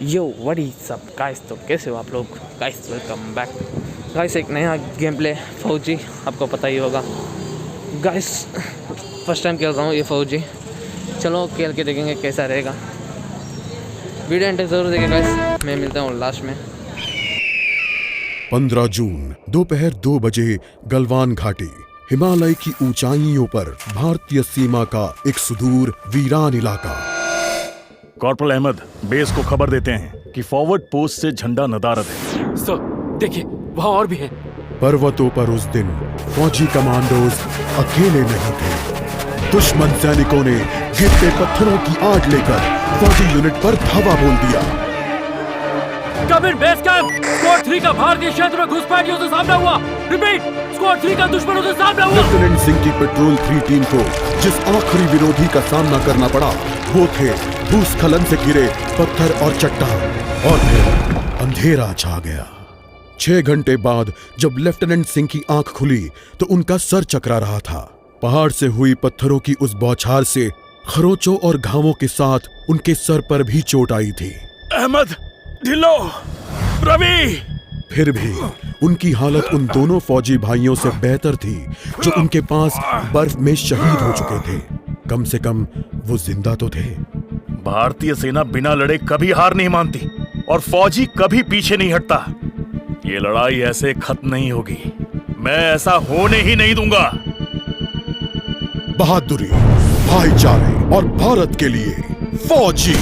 Yo what is up guys, तो कैसे हो आप लोग गाइस। वेलकम बैक गाइस, एक नया गेम प्ले फौजी, आपको पता ही होगा गाइस। फर्स्ट टाइम खेल रहा हूँ ये फौजी, चलो खेल के देखेंगे कैसा रहेगा। वीडियो एंड जरूर देखें गाइस, मैं मिलता हूँ लास्ट में। 15 जून दोपहर 2 बजे गलवान घाटी, हिमालय की ऊंचाइयों पर भारतीय सीमा का एक सुदूर वीरान इलाका। कॉर्पोरल अहमद, बेस को खबर देते हैं कि फॉरवर्ड पोस्ट से झंडा नदारद है। सर देखिए, वहाँ और भी हैं। पर्वतों पर उस दिन फौजी कमांडोज अकेले नहीं थे। दुश्मन सैनिकों ने गिरते पत्थरों की आड़ लेकर फौजी यूनिट पर धावा बोल दिया। कम इन बेस कैंप, स्क्वाड 3 का भारतीय क्षेत्र में घुसपैठियों से सामना हुआ। रिपीट, स्क्वाड 3 का दुश्मनों से सामना हुआ। लेफ्टिनेंट सिंह की पेट्रोल 3 टीम को जिस आखिरी विरोधी का सामना करना पड़ा वो थे भूस्खलन से गिरे पत्थर और चट्टान। और फिर अंधेरा छा गया। 6 घंटे बाद जब लेफ्टिनेंट सिंह की आंख खुली तो उनका सर चकरा रहा था। पहाड़ से हुई पत्थरों की उस बौछार से खरोचों और घावों के साथ उनके सर पर भी चोट आई थी। अहमद, ढिल्लो, रवि। फिर भी उनकी हालत उन दोनों फौजी भाइयों से बेहतर थी जो उनके पास बर्फ में शहीद हो चुके थे। कम से कम वो जिंदा तो थे। भारतीय सेना बिना लड़े कभी हार नहीं मानती और फौजी कभी पीछे नहीं हटता। ये लड़ाई ऐसे खत्म नहीं होगी, मैं ऐसा होने ही नहीं दूंगा। बहादुरी, भाईचारे और भारत के लिए फौजी।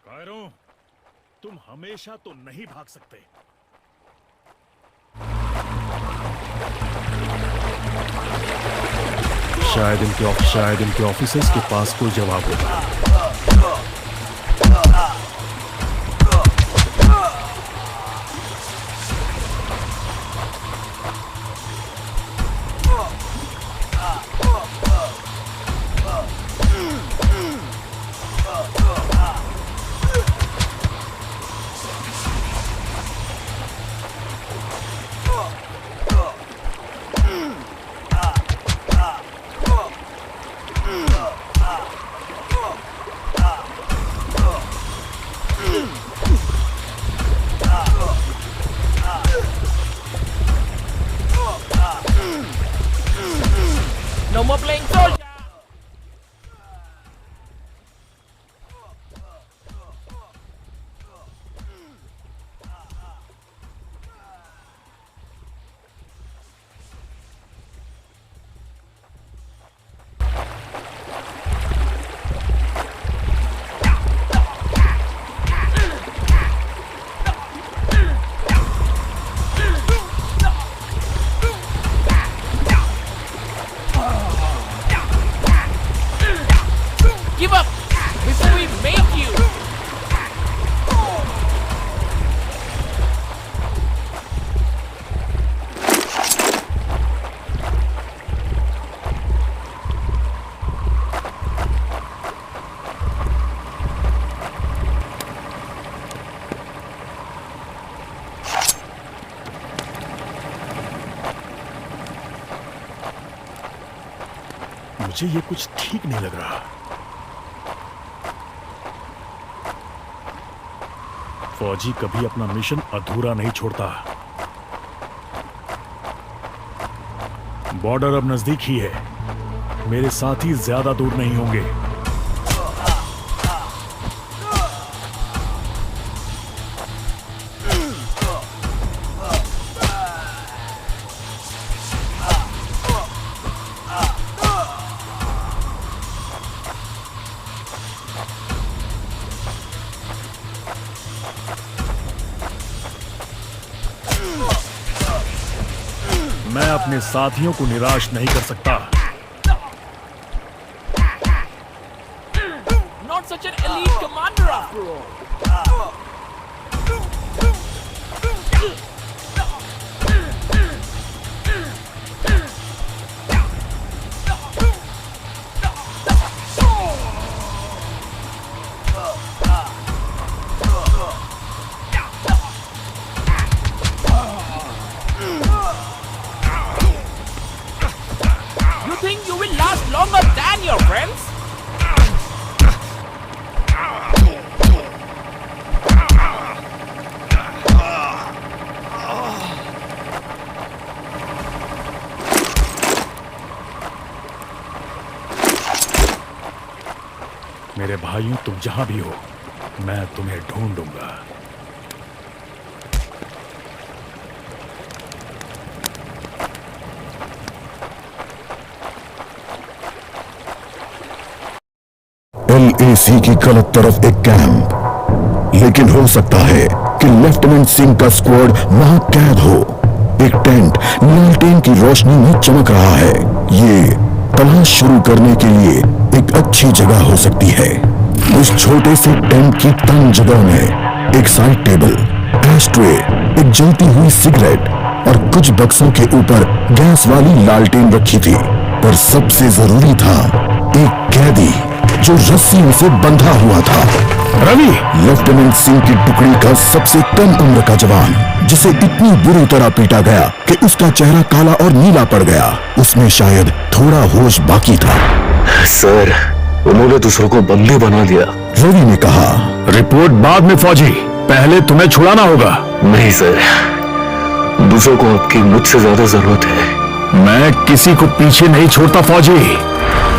कायरों, तुम हमेशा तो नहीं भाग सकते। शायद इनके ऑफिसर्स के पास कोई जवाब होगा। No more playing soldier. मुझे ये कुछ ठीक नहीं लग रहा। फौजी कभी अपना मिशन अधूरा नहीं छोड़ता। बॉर्डर अब नजदीक ही है, मेरे साथी ज्यादा दूर नहीं होंगे। मैं अपने साथियों को निराश नहीं कर सकता। Not such an elite commander after all. You think you will last longer than your friends? मेरे भाइयों, तुम जहां भी हो, मैं तुम्हें ढूंढूंगा। LAC की गलत तरफ एक कैंप, लेकिन हो सकता है कि लेफ्टिनेंट सिंह का स्क्वाड वहां कैद हो। एक टेंट लालटेन की रोशनी में चमक रहा है। ये तलाश शुरू करने के लिए एक अच्छी जगह हो सकती है। उस छोटे से टेंट की तंग जगह में एक साइड टेबल, एशट्रे, एक जलती हुई सिगरेट और कुछ बक्सों के ऊपर गैस वाली लालटेन रखी थी। पर सबसे जरूरी था एक कैदी जो रस्सियों से बंधा हुआ था। रवि! लेफ्टिनेंट सिंह की टुकड़ी का सबसे कम उम्र का जवान, जिसे इतनी बुरी तरह पीटा गया कि उसका चेहरा काला और नीला पड़ गया। उसमें शायद थोड़ा होश बाकी था। सर, उन्होंने दूसरों को बंदी बना दिया। रवि ने कहा, रिपोर्ट बाद में फौजी, पहले तुम्हें छुड़ाना होगा। नहीं सर, दूसरों को आपकी मुझसे ज्यादा जरूरत है। मैं किसी को पीछे नहीं छोड़ता फौजी।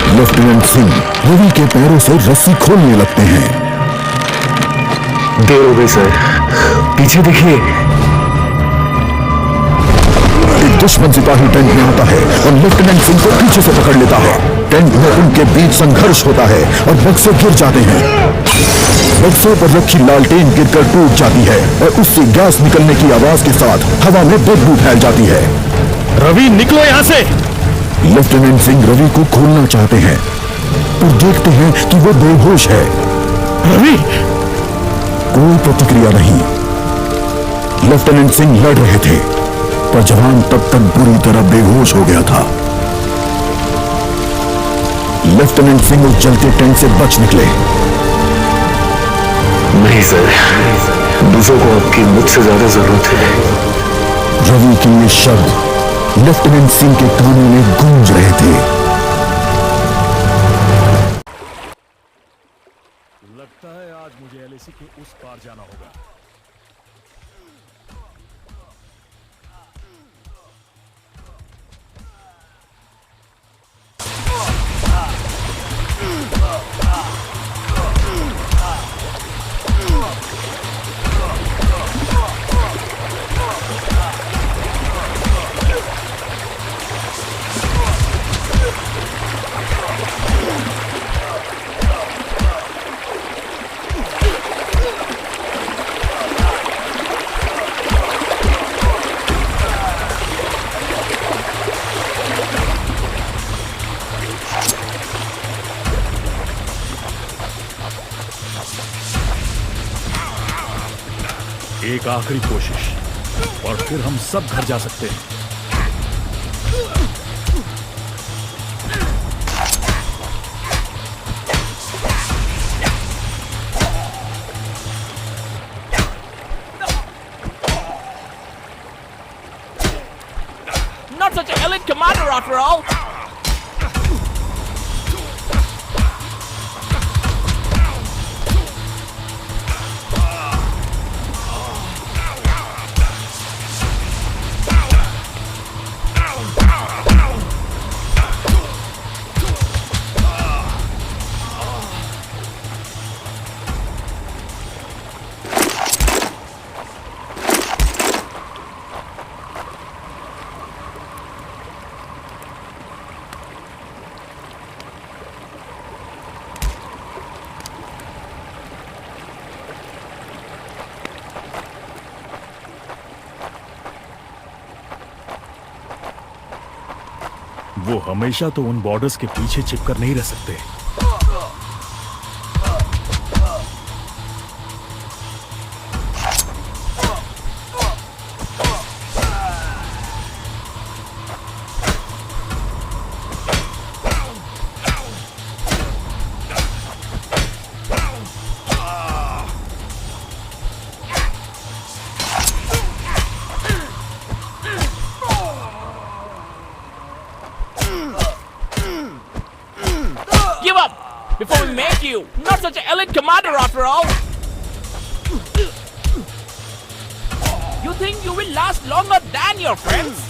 लेफ्टिनेंट सिंह रवि के पैरों से रस्सी खोलने लगते हैं। देर हो गई सर, पीछे देखिए। एक दुश्मन सिपाही टेंट में आता है और लेफ्टिनेंट सिंह को पीछे से पकड़ लेता है। टेंट में उनके बीच संघर्ष होता है और बक्से गिर जाते हैं। बक्सों पर रखी लालटेन गिरकर टूट जाती है और उससे गैस निकलने की आवाज के साथ हवा में बदबू फैल जाती है। रवि, निकलो यहां से। लेफ्टिनेंट सिंह रवि को खोलना चाहते हैं और देखते हैं कि वो बेहोश है। रवि! कोई प्रतिक्रिया नहीं। लेफ्टिनेंट सिंह लड़ रहे थे, पर जवान तब तक बुरी तरह बेहोश हो गया था। लेफ्टिनेंट सिंह उस जलते टेंट से बच निकले। नहीं सर, दूसरों को आपकी मुझसे ज्यादा जरूरत है। रवि के ये शब्द लेफ्टिनेंट सिंह के कानों में गूंज रहे थे। लगता है आज मुझे LAC के उस पार जाना होगा। एक आखिरी कोशिश और फिर हम सब घर जा सकते हैं। Not such an elite commander after all. वो हमेशा तो उन बॉर्डर्स के पीछे छिपकर नहीं रह सकते। Give up before we make you not such an elite commander after all. You think you will last longer than your friends?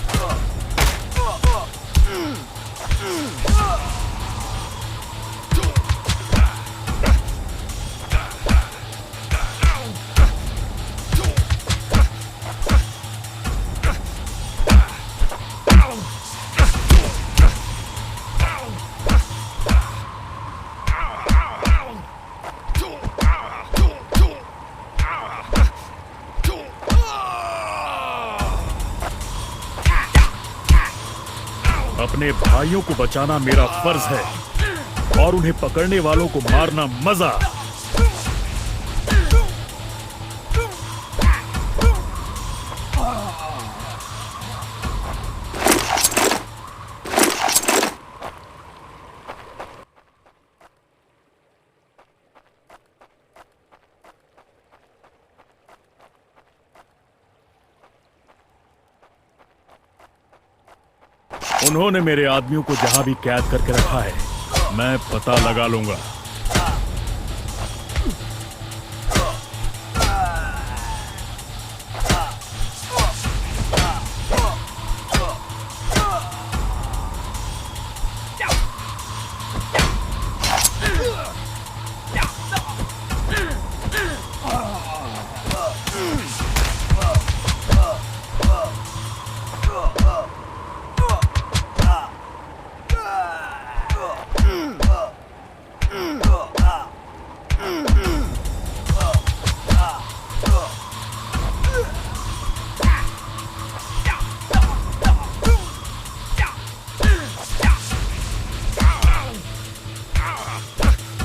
अपने भाइयों को बचाना मेरा फर्ज है और उन्हें पकड़ने वालों को मारना मजा। उन्होंने मेरे आदमियों को जहां भी कैद करके रखा है, मैं पता लगा लूंगा।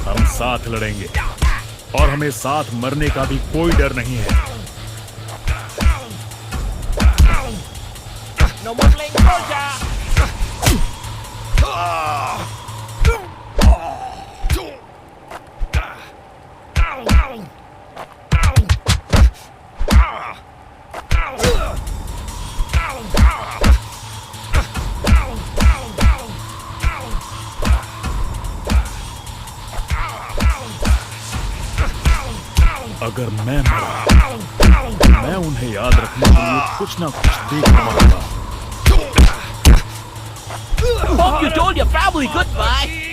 हम साथ लड़ेंगे और हमें साथ मरने का भी कोई डर नहीं है। No more playing soldier. अगर मैं मरा तो मैं उन्हें याद रखने के लिए कुछ ना कुछ देखना होगा। Hope you told your family goodbye.